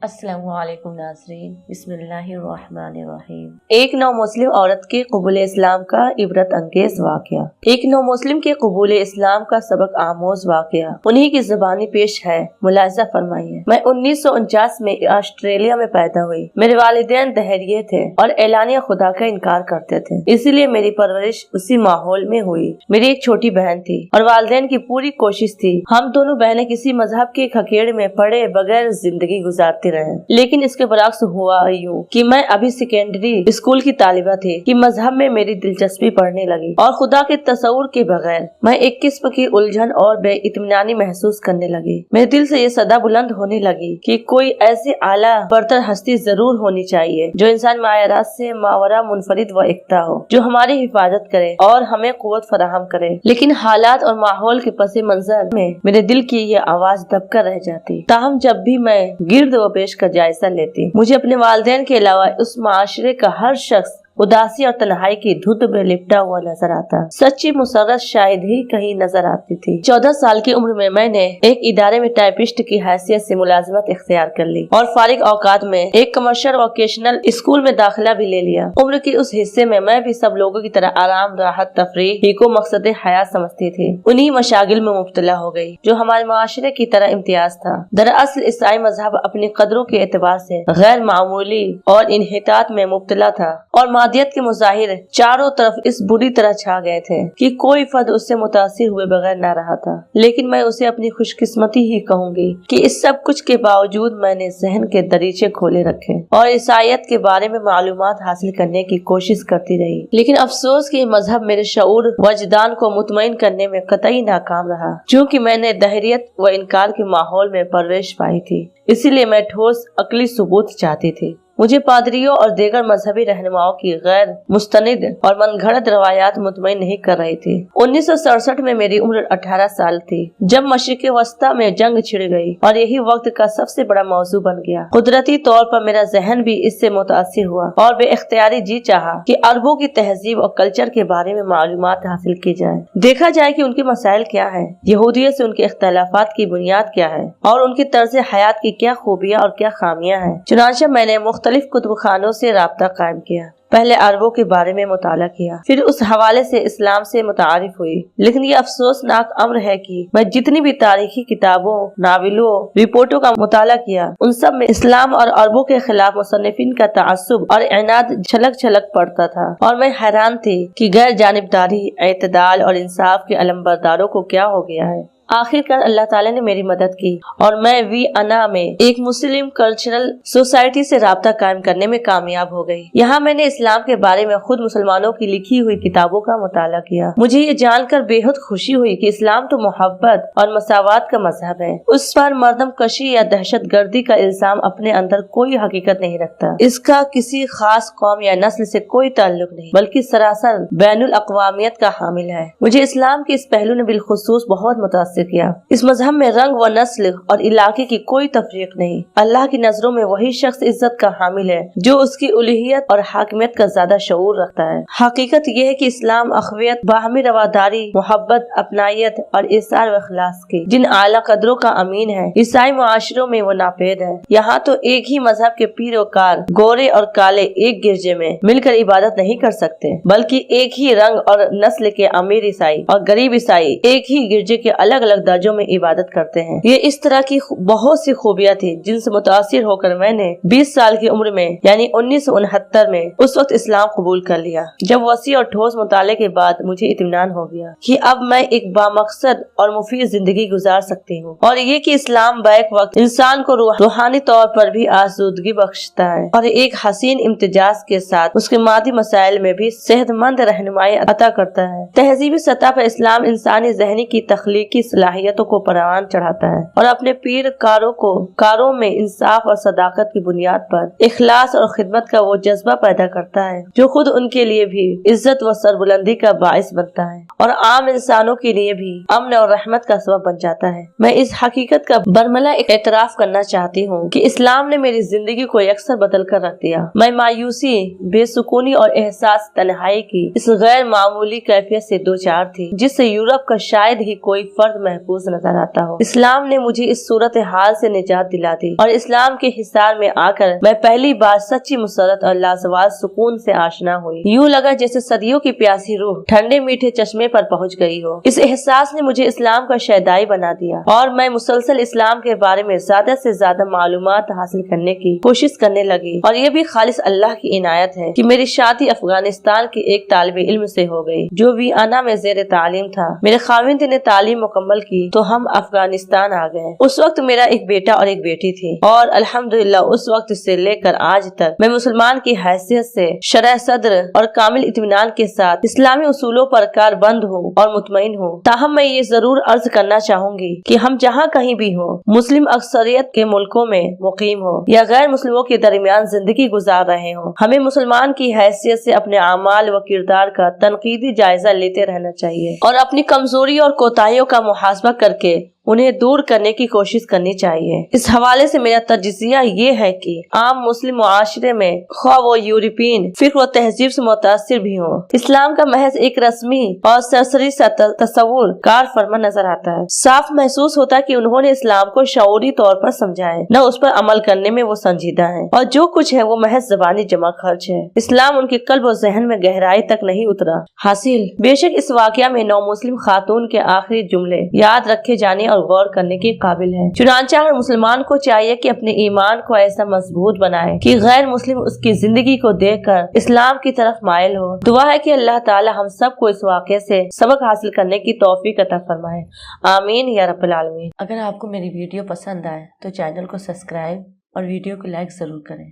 अस्सलामु अलैकुम नाज़रीन, बिस्मिल्लाहिर्रहमानिर्रहीम। एक नौ मुस्लिम औरत के कबूल इस्लाम का इबरत अंगेज वाक़या। एक नौ मुस्लिम के कबूल इस्लाम का सबक आमोज वाक़या उन्हीं की ज़बानी पेश है, मुलाहिज़ा फरमाइए। मैं 1949 में ऑस्ट्रेलिया में पैदा हुई। मेरे वालिदैन दहरिये थे और एलानिया खुदा का इनकार करते थे, इसीलिए मेरी परवरिश उसी माहौल में हुई। मेरी एक छोटी बहन थी और वालिदैन की पूरी कोशिश थी हम दोनों बहनें किसी मजहब के खखेड़ में पड़े बगैर जिंदगी गुजारती रहे। लेकिन इसके बरक्स हुआ यूं कि मैं अभी सेकेंडरी स्कूल की तालिबा थी कि मजहब में मेरी दिलचस्पी बढ़ने लगी और खुदा के तस्वुर के बगैर मैं एक किस्म की उलझन और बेइत्मीनानी महसूस करने लगी। मेरे दिल से ये सदा बुलंद होने लगी कि कोई ऐसी आला बरतर हस्ती जरूर होनी चाहिए जो इंसान मायरात से मावरा मुनफरिद व एकता हो, जो हमारी हिफाजत करे और हमें कुव्वत फराहम करे। लेकिन हालात और माहौल के पसे मंजर में मेरे दिल की ये आवाज दबकर रह जाती। ताहम जब भी मैं गिर्द व पेश का जायजा लेती, मुझे अपने वालिदैन के अलावा उस माशरे का हर शख्स उदासी और तन्हाई की धुंध में लिपटा हुआ नजर आता। सच्ची मुसर्रत शायद ही कहीं नजर आती थी। 14 साल की उम्र में मैंने एक इदारे में टाइपिस्ट की हैसियत से मुलाजिमत इख्तियार कर ली और फारिग औकात में एक कमर्शियल वोकेशनल स्कूल में दाखिला भी ले लिया। उम्र के उस हिस्से में मैं भी सब लोगों की तरह आराम, राहत, तफरीह ही को मकसद हयात समझती थी। उन्हीं मशागिल में मुब्तला हो गई जो हमारे माशरे की तरह इम्तियाज था। दरअसल ईसाई मजहब अपनी कदरों के एतबार से गैर मामूली और इन्हितात में मुब्तला था और मादियत के मुजाहिर चारों तरफ इस बुरी तरह छा गए थे कि कोई फर्द उससे मुतासिर हुए बगैर न रहा था। लेकिन मैं उसे अपनी खुशकिस्मती ही कहूंगी कि इस सब कुछ के बावजूद मैंने ज़हन के दरीचे खोले रखे और ईसाईयत के बारे में मालूमात हासिल करने की कोशिश करती रही। लेकिन अफसोस कि मजहब मेरे शऊर वजदान को मुतमईन करने में कतई नाकाम रहा। चूँकि मैंने दहरियत व इनकार के माहौल में परवरिश पाई थी, इसीलिए मैं ठोस अकली सबूत चाहती थी। मुझे पादरियों और दीगर मजहबी रहनुमाओं की गैर मुस्तनिद और मनगढ़ंत रवायात मुतमईन नहीं कर रही थी। 1967 में मेरी उम्र 18 साल थी जब मशरिक़ वस्ता में जंग छिड़ गई और यही वक्त का सबसे बड़ा मौजू बन गया। कुदरती तौर पर मेरा जहन भी इससे मुतासिर हुआ और बेइख्तियारी जी चाहा कि अरबों की तहजीब और कल्चर के बारे में मालूमात हासिल की जाए, देखा जाए कि उनके मसाइल क्या है, यहूदियत से उनके इख्तिलाफात की बुनियाद क्या है और उनकी तर्ज हयात की क्या खूबियाँ और क्या खामियाँ हैं। चुनांचे मैंने मुख्तलिफ कुतुबखानों से राब्ता कायम किया। पहले अरबों के बारे में मुताला किया, फिर उस हवाले से इस्लाम से मुतारिफ हुई। लेकिन ये अफसोसनाक अम्र है कि मैं जितनी भी तारीखी किताबों, नावलों, रिपोर्टों का मुताला किया, उन सब में इस्लाम और अरबों के खिलाफ मुसन्निफिन का ताअस्सुब और इनाद छलक छलक पड़ता था और मैं हैरान थी कि गैर जानिबदारी, एतदाल और इंसाफ के अलमबरदारों को क्या हो गया है। आखिरकार अल्लाह ताला ने मेरी मदद की और मैं वियना में एक मुस्लिम कल्चरल सोसाइटी से राब्ता कायम करने में कामयाब हो गई। यहाँ मैंने इस्लाम के बारे में खुद मुसलमानों की लिखी हुई किताबों का मुताला किया। मुझे ये जानकर बेहद खुशी हुई कि इस्लाम तो मोहब्बत और मसावात का मजहब है। उस पर मर्दम कशी या दहशत गर्दी का इल्जाम अपने अंदर कोई हकीकत नहीं रखता। इसका किसी खास कौम या नस्ल से कोई ताल्लुक नहीं, बल्कि सरासर बैनुल अक़वामियत का हामिल है। मुझे इस्लाम के इस पहलू ने बिलखुसूस बहुत मुतासिर किया। इस मजहब में रंग व नस्ल और इलाके की कोई तफरीक नहीं। अल्लाह की नजरों में वही शख्स इज्जत का हामिल है जो उसकी उलूहियत और हाकिमियत का ज्यादा शऊर रखता है। हकीकत यह है कि इस्लाम अखवियत, बाहमी रवादारी, मोहब्बत, अपनायत और इसार व इखलास की जिन आला कदरों का अमीन है, ईसाई मुआशरों में वो नापेद है। यहाँ तो एक ही मजहब के पीरोकार गोरे और काले एक गिरजे में मिलकर इबादत नहीं कर सकते, बल्कि एक ही रंग और नस्ल के अमीर ईसाई और गरीब ईसाई एक ही गिरजे के अलग अलग दर्जों में इबादत करते हैं। ये इस तरह की बहुत सी खूबियाँ थी जिनसे मुतासिर होकर मैंने 20 साल की उम्र में यानी 1969 में उस वक्त इस्लाम कबूल कर लिया, जब वसी और ठोस मुताले के बाद मुझे इत्मीनान हो गया कि अब मैं एक बामकसद और मुफीद जिंदगी गुजार सकती हूँ और ये कि इस्लाम बैक वक्त इंसान को रूहानी तौर पर भी आसूदगी बख्शता है और एक हसीन इम्तिजाज के साथ उसके मादी मसाइल में भी सेहतमंद रहनुमाई अता करता है। तहजीबी सतह पर इस्लाम इंसानी ज़हनी की तख्लीकी सलाहियतों को परवान चढ़ाता है और अपने पीर कारों में इंसाफ और सदाकत की बुनियाद पर इखलास और खिदमत का वो जज्बा पैदा करता है जो खुद उनके लिए भी इज्जत व सरबुलंदी का बाइस बनता है और आम इंसानों के लिए भी अमन और रहमत का सबब बन जाता है। मैं इस हकीकत का बरमला एतराफ करना चाहती हूँ कि इस्लाम ने मेरी जिंदगी को यकसर बदल कर रख दिया। मैं मायूसी, बेसुकूनी और एहसास तन्हाई की इस गैर मामूली कैफियत से दो चार थी जिससे यूरोप का शायद ही कोई फर्द محفوظ نظर आता हो। इस्लाम ने मुझे इस सूरत हाल से निजात दिला दी और इस्लाम के हिसार में आकर मैं पहली बार सच्ची मुसरत और लाजवाब सुकून से आशना हुई। यूं लगा जैसे सदियों की प्यासी रूह ठंडे मीठे चश्मे पर पहुंच गई हो। इस एहसास ने मुझे इस्लाम का शहदाई बना दिया और मैं मुसलसल इस्लाम के बारे में ज्यादा से ज्यादा मालूमात हासिल करने की कोशिश करने लगी। और ये भी खालिस अल्लाह की इनायत है कि मेरी शादी अफगानिस्तान के एक तालिबे इल्म से हो गई जो वियना में ज़ेर तालीम था। मेरे खाविंद ने तालीम मुकम्मल की तो हम अफगानिस्तान आ गए। उस वक्त मेरा एक बेटा और एक बेटी थी और अल्हम्दुलिल्लाह उस वक्त से लेकर आज तक मैं मुसलमान की हैसियत से शरह सद्र और कामिल इत्मीनान के साथ इस्लामी उसूलों पर कारबंद हूँ और मुतमईन हूँ। ताहम मैं ये जरूर अर्ज करना चाहूंगी कि हम जहाँ कहीं भी हो, मुस्लिम अक्सरियत के मुल्कों में मुकीम हो या गैर मुस्लिमों के दरमियान जिंदगी गुजार रहे हो, हमें मुसलमान की हैसियत से अपने अमाल व किरदार का तनकीदी जायजा लेते रहना चाहिए और अपनी कमजोरी और कोताहियों का मुहासबा करके उन्हें दूर करने की कोशिश करनी चाहिए। इस हवाले से मेरा तजज़िया ये है कि आम मुस्लिम मुआशरे में ख्वाह वो यूरोपियन फिक्र व तहजीब से मुतासिर भी हो, इस्लाम का महज एक रस्मी और सरसरी सा तस्वुर कार फरमा नजर आता है। साफ महसूस होता है कि उन्होंने इस्लाम को शऊरी तौर पर समझा है, न उस पर अमल करने में वो संजीदा है और जो कुछ है वो महज ज़बानी जमा खर्च है। इस्लाम उनके कल्ब और जहन में गहराई तक नहीं उतरा। हासिल बेशक इस वाकया में नौ मुस्लिम खातून के आखिरी जुमले याद रखे जाने और गौर करने के काबिल है। चुनांचे हर मुसलमान को चाहिए कि अपने ईमान को ऐसा मजबूत बनाए कि गैर मुस्लिम उसकी जिंदगी को देखकर इस्लाम की तरफ माइल हो। दुआ है कि अल्लाह ताला हम सब को इस वाक़े से सबक हासिल करने की तौफीक अता फरमाए। आमीन या रब्बिल आलमीन। अगर आपको मेरी वीडियो पसंद आए तो चैनल को सब्सक्राइब और वीडियो को लाइक जरूर करें।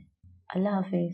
अल्लाह हाफिज।